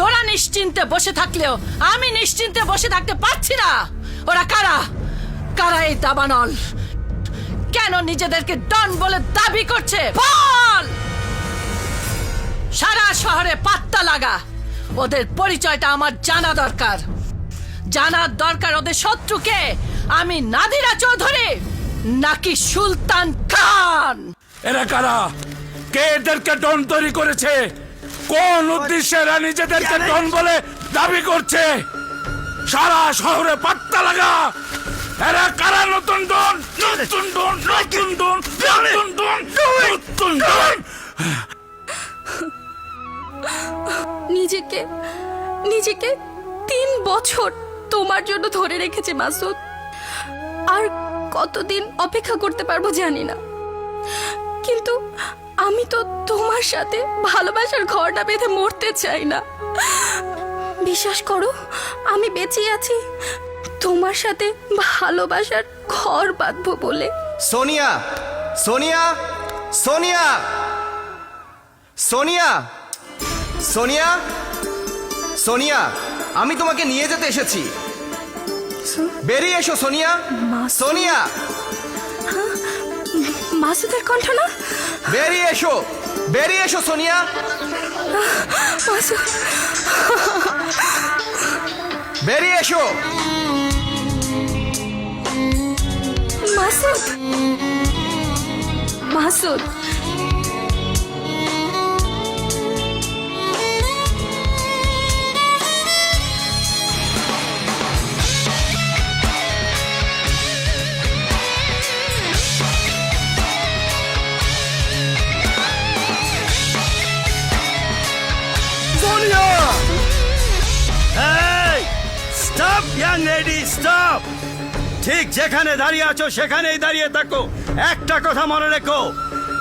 তোরা নিশ্চিন্তে বসে থাকলেও আমি নিশ্চিন্তে বসে থাকতে পারছি না। ওরা কারা? কারা এই দাবানল? কেন নিজেদেরকে ডন বলে দাবি করছে? বল! সারা শহরে পাত্তা লাগা। ওদের পরিচয়টা আমার জানা দরকার। জানার দরকার ওদের শত্রুকে আমি নাদিরা চৌধুরী নাকি সুলতান খান। এরা কারা? কে এদেরকে ডন তৈরি করেছে? কোন উদ্দেশ্যে এরা নিজেদেরকে ডন বলে দাবি করছে? সারা শহরে পাত্তা লাগা। এরা কারা? নতুন ডন, নতুন ডন, নতুন ডন, নতুন ডন, নতুন ডন। নিজেকে 3 বছর তোমার জন্য ধরে রেখেছে মাসুদ। আর কতদিন অপেক্ষা করতে পারবো জানি না, কিন্তু আমি তো তোমার সাথে ভালোবাসার ঘরটা বেঁধে মরতে চাই না। বিশ্বাস করো, আমি বেঁচে আছি তোমার সাথে ভালোবাসার ঘর বাঁধবো বলে। সোনিয়া, সোনিয়া, সোনিয়া, সোনিয়া, সোনিয়া, সোনিয়া, আমি তোমাকে নিয়ে যেতে এসেছি। বেরিয়ে এসো সোনিয়া। সোনিয়া, মাসুদের কণ্ঠ না? বেরিয়ে এসো, বেরিয়ে এসো সোনিয়া। মাসুদ, বেরিয়ে এসো। Masud, Masud, stop young lady, stop. ঠিক যেখানে দাঁড়িয়ে আছো সেখানেই দাঁড়িয়ে থাকো। একটা কথা মনে রেখো,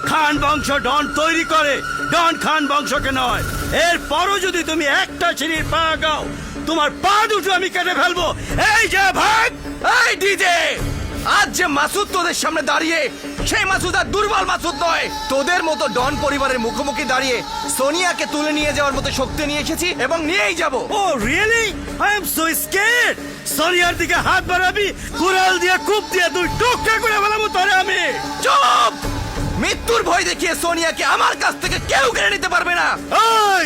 খান বংশ ডন তৈরি করে, ডন খান বংশকে নয়। এরপরও যদি তুমি একটা সিঁড়ির পা গাও, তোমার পা দুটো আমি কেটে ফেলবো। এই যে ভাগ। এই ডিজে, আজ যে মাসুদ তোদের সামনে দাঁড়িয়ে, সেই মাসুদ আর দুর্বল মাসুদ নয়। তোদের মতো ডন পরিবারের মুখোমুখি দাঁড়িয়ে সোনিয়াকে তুলে নিয়ে যাওয়ার মতো শক্তি নিয়ে এসেছি এবং নিয়েই যাব। Oh really? I am so scared. সোনিয়ার দিকে হাত বাড়াবি, কুড়াল দিয়ে কূপ দিয়ে দুই টুকরা করে ফেলাবো তোরে আমি। চুপ! মৃত্যুর ভয় দেখিয়ে সোনিয়াকে আমার কাছ থেকে কেউ কেড়ে নিতে পারবে না। এই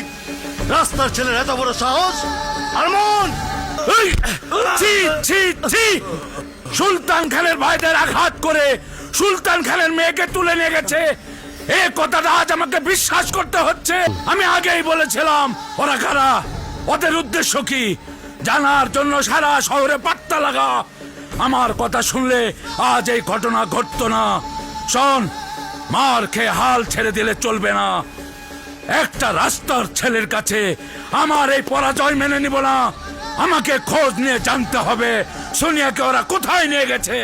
রাস্তার ছেলের এত বড় সাহস! আরমান! এই, ছি, ছি, ছি! সুলতান খানের ভাইদের আঘাত করে সুলতান খানের মেয়েকে তুলে নিয়ে গেছে, এই কথাটা আজ আমাকে বিশ্বাস করতে হচ্ছে। আমি আগেই বলেছিলাম ওরা কারা, ওদের উদ্দেশ্য কি জানার জন্য সারা শহরে পাত্তা লাগা। আমার কথা শুনলে আজ এই ঘটনা ঘটতো না। শোন, মার খেয়ে হাল ছেড়ে দিলে চলবে না। একটা রাস্তার ছেলের কাছে আমার এই পরাজয় মেনে নিব না। আমাকে খোঁজ নিয়ে জানতে হবে সোনিয়াকে ওরা কোথায় নিয়ে গেছে।